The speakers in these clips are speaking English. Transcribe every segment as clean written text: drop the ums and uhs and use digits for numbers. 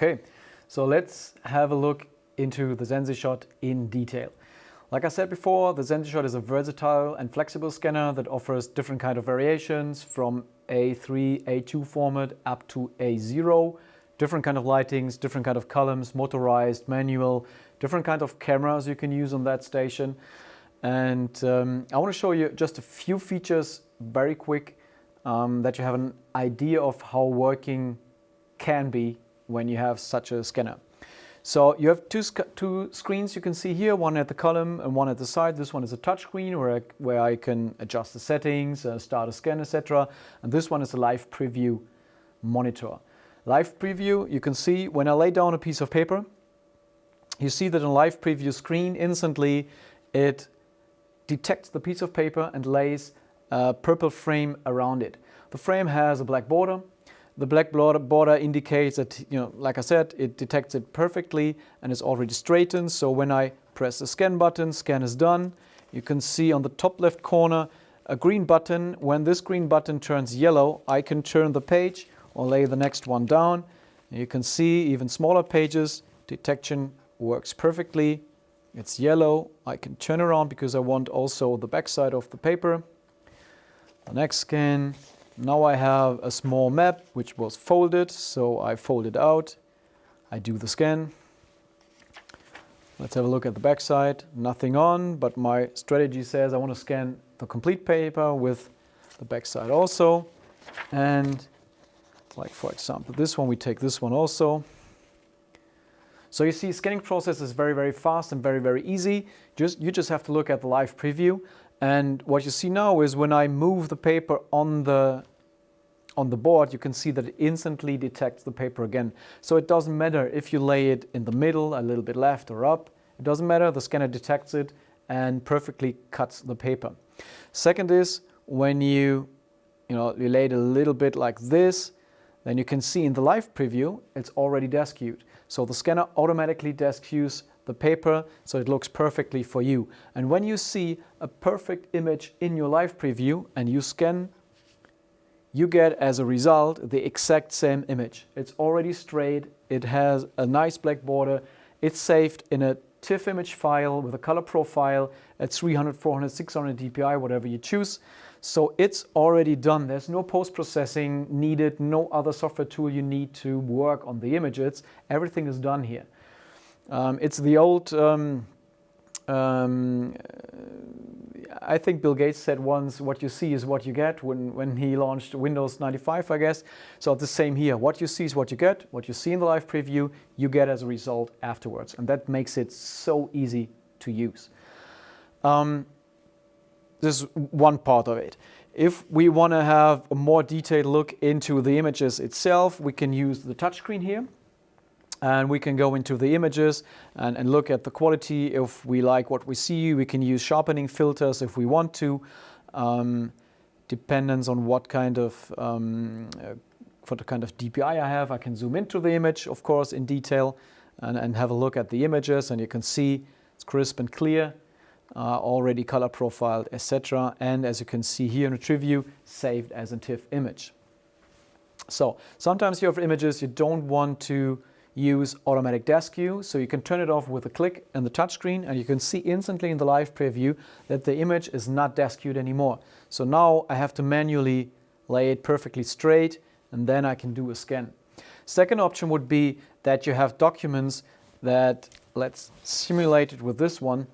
Okay, so let's have a look into the SensiShot in detail. Like I said before, the SensiShot is a versatile and flexible scanner that offers different kind of variations from A3, A2 format up to A0, different kind of lightings, different kind of columns, motorized, manual, different kind of cameras you can use on that station. And I want to show you just a few features very quick that you have an idea of how working can be when you have such a scanner. So you have two screens you can see here, one at the column and one at the side. This one is a touch screen where I can adjust the settings, start a scan, etc. And this one is a live preview monitor. Live preview, you can see when I lay down a piece of paper, you see that on live preview screen instantly it detects the piece of paper and lays a purple frame around it. The frame has a black border. The black border indicates that, like I said, it detects it perfectly and is already straightened. So when I press the scan button, scan is done. You can see on the top left corner a green button. When this green button turns yellow, I can turn the page or lay the next one down. You can see even smaller pages. Detection works perfectly. It's yellow. I can turn around because I want also the back side of the paper. The next scan. Now I have a small map which was folded, so I fold it out. I do the scan. Let's have a look at the back side. Nothing on, but my strategy says I want to scan the complete paper with the back side also. And like for example this one, we take this one also. So you see, scanning process is very, very fast and very, very easy. You just have to look at the live preview. And what you see now is when I move the paper on the board, you can see that it instantly detects the paper again. So it doesn't matter if you lay it in the middle, a little bit left or up. It doesn't matter, the scanner detects it and perfectly cuts the paper. Second is when you lay it a little bit like this, then you can see in the live preview, it's already desk queued. So the scanner automatically desk queues the paper, so it looks perfectly for you. And when you see a perfect image in your live preview and you scan, you get as a result the exact same image. It's already straight, it has a nice black border, it's saved in a TIFF image file with a color profile at 300, 400, 600 dpi, whatever you choose. So it's already done. There's no post-processing needed, no other software tool you need to work on the images. Everything is done here. It's the old, I think Bill Gates said once, what you see is what you get, when he launched Windows 95, I guess. So it's the same here. What you see is what you get. What you see in the live preview, you get as a result afterwards. And that makes it so easy to use. This is one part of it. If we want to have a more detailed look into the images itself, we can use the touchscreen here. And we can go into the images and look at the quality. If we like what we see, we can use sharpening filters if we want to. Dependence on what kind of DPI I have. I can zoom into the image, of course, in detail and have a look at the images. And you can see it's crisp and clear, already color profiled, etc. And as you can see here in the preview, saved as a TIFF image. So sometimes you have images you don't want to use automatic desk queue, so you can turn it off with a click in the touchscreen and you can see instantly in the live preview that the image is not desk queued anymore. So now I have to manually lay it perfectly straight and then I can do a scan. Second option would be that you have documents that, let's simulate it with this one.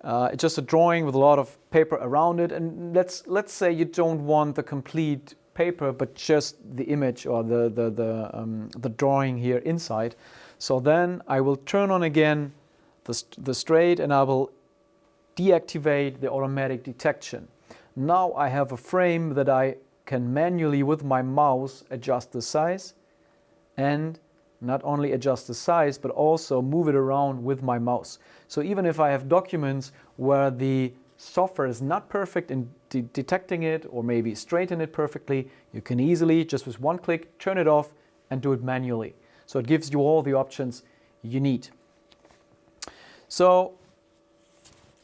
It's just a drawing with a lot of paper around it, and let's say you don't want the complete paper but just the image or the drawing here inside. So then I will turn on again the straight and I will deactivate the automatic detection. Now I have a frame that I can manually with my mouse adjust the size, and not only adjust the size but also move it around with my mouse. So even if I have documents where the software is not perfect in detecting it or maybe straighten it perfectly, you can easily, just with one click, turn it off and do it manually. So it gives you all the options you need. So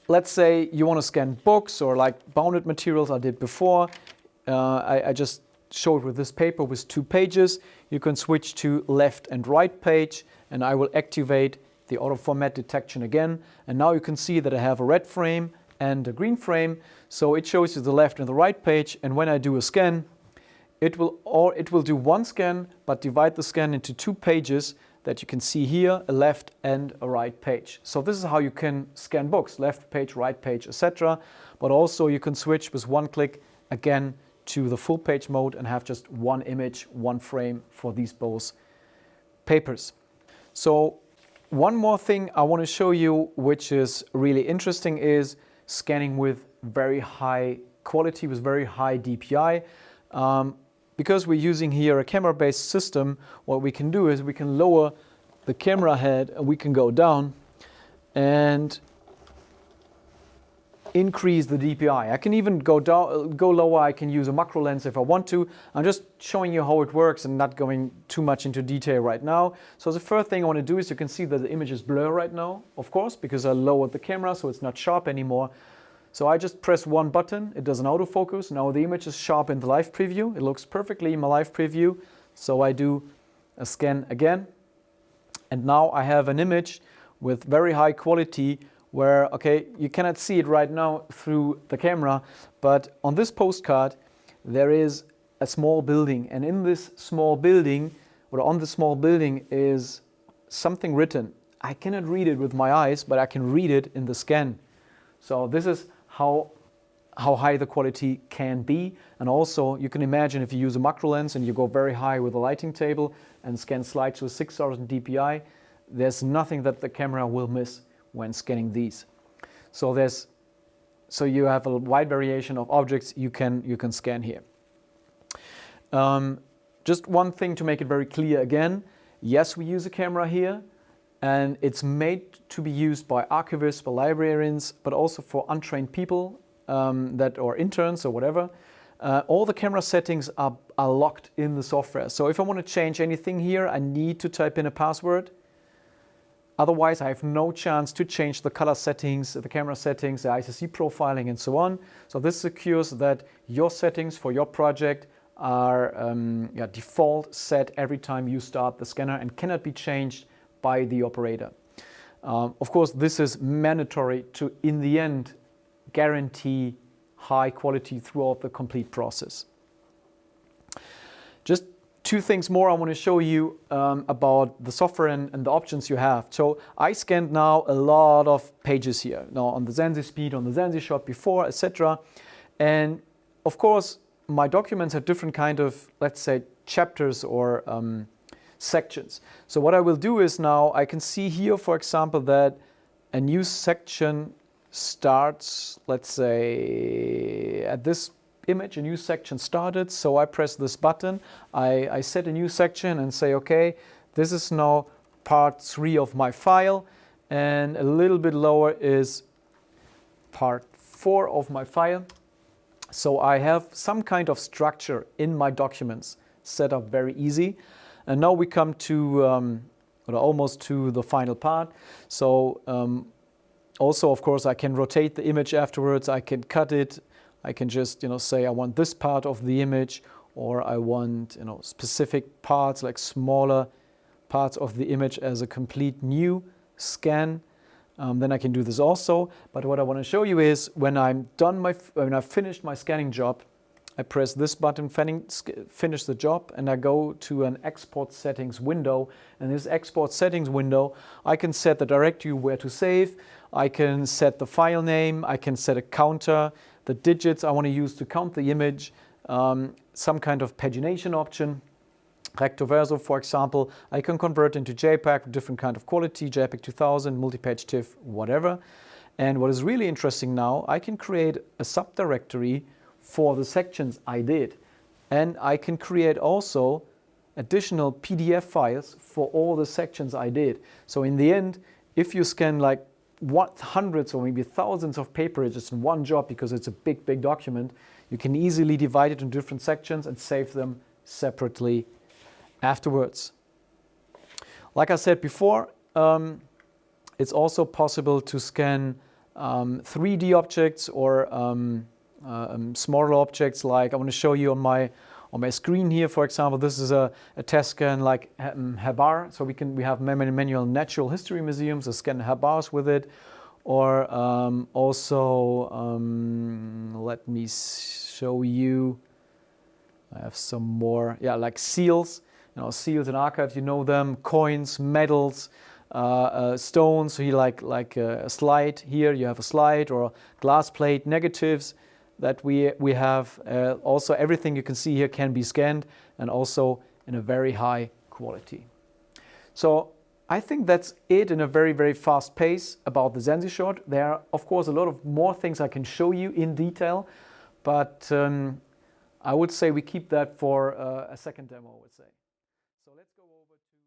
let's say you want to scan books or like bounded materials I did before. I just showed with this paper with 2 pages, you can switch to left and right page, and I will activate the auto format detection again. And now you can see that I have a red frame and a green frame. So it shows you the left and the right page. And when I do a scan, it will do one scan, but divide the scan into 2 pages that you can see here, a left and a right page. So this is how you can scan books, left page, right page, etc. But also you can switch with one click again to the full page mode and have just one image, one frame for these both papers. So one more thing I want to show you, which is really interesting, is scanning with very high quality, with very high DPI. Because we're using here a camera-based system, what we can do is we can lower the camera head and we can go down and increase the DPI. I can even go lower. I can use a macro lens if I want to. I'm just showing you how it works and not going too much into detail right now. So the first thing I want to do is, you can see that the image is blurred right now, of course, because I lowered the camera so it's not sharp anymore. So I just press one button, it does an autofocus. Now the image is sharp in the live preview. It looks perfectly in my live preview. So I do a scan again. And now I have an image with very high quality where, okay, you cannot see it right now through the camera, but on this postcard, there is a small building. And in this small building, or on the small building, is something written. I cannot read it with my eyes, but I can read it in the scan. So this is how high the quality can be. And also you can imagine if you use a macro lens and you go very high with a lighting table and scan slides with 6000 DPI, there's nothing that the camera will miss when scanning these. So you have a wide variation of objects you can scan here. Just one thing to make it very clear again. Yes, we use a camera here, and it's made to be used by archivists, by librarians, but also for untrained people or interns or whatever. All the camera settings are locked in the software. So if I want to change anything here, I need to type in a password. Otherwise, I have no chance to change the color settings, the camera settings, the ICC profiling, and so on. So this secures that your settings for your project are default set every time you start the scanner and cannot be changed by the operator. Of course, this is mandatory to, in the end, guarantee high quality throughout the complete process. Just 2 things more I want to show you about the software and the options you have. So I scanned now a lot of pages here, now on the SensiSpeed, on the SensiShot before, etc. And of course, my documents have different kind of, let's say, chapters or sections. So what I will do is now I can see here, for example, that a new section starts, let's say, at this image, a new section started. So I press this button, I set a new section and say, okay, this is now part 3 of my file, and a little bit lower is part 4 of my file. So I have some kind of structure in my documents set up very easy. And now we come to almost to the final part. So also, of course, I can rotate the image afterwards. I can cut it. I can just say I want this part of the image, or I want specific parts, like smaller parts of the image as a complete new scan. Then I can do this also. But what I want to show you is when I've finished my scanning job, I press this button, finish the job, and I go to an export settings window. And this export settings window, I can set the directory where to save. I can set the file name. I can set a counter, the digits I want to use to count the image, some kind of pagination option. Recto verso, for example, I can convert into JPEG with different kind of quality, JPEG 2000, multi-page TIFF, whatever. And what is really interesting now, I can create a subdirectory for the sections I did. And I can create also additional PDF files for all the sections I did. So in the end, if you scan like hundreds or maybe thousands of pages in one job, because it's a big document, you can easily divide it into different sections and save them separately afterwards. Like I said before, it's also possible to scan 3D objects or smaller objects. Like I want to show you on on my screen here, for example, this is a test scan like Habar. So we have many manual natural history museums that scan Habars with it. Or let me show you. I have some more, yeah, like seals. You know, seals and archives, you know them. Coins, medals, stones. So here, like a slide. Here you have a slide or a glass plate. Negatives that we have. Also, everything you can see here can be scanned, and also in a very high quality. So I think that's it in a very fast pace about the SensiShot. There are, of course, a lot of more things I can show you in detail, but I would say we keep that for a second demo, I would say. So let's go over to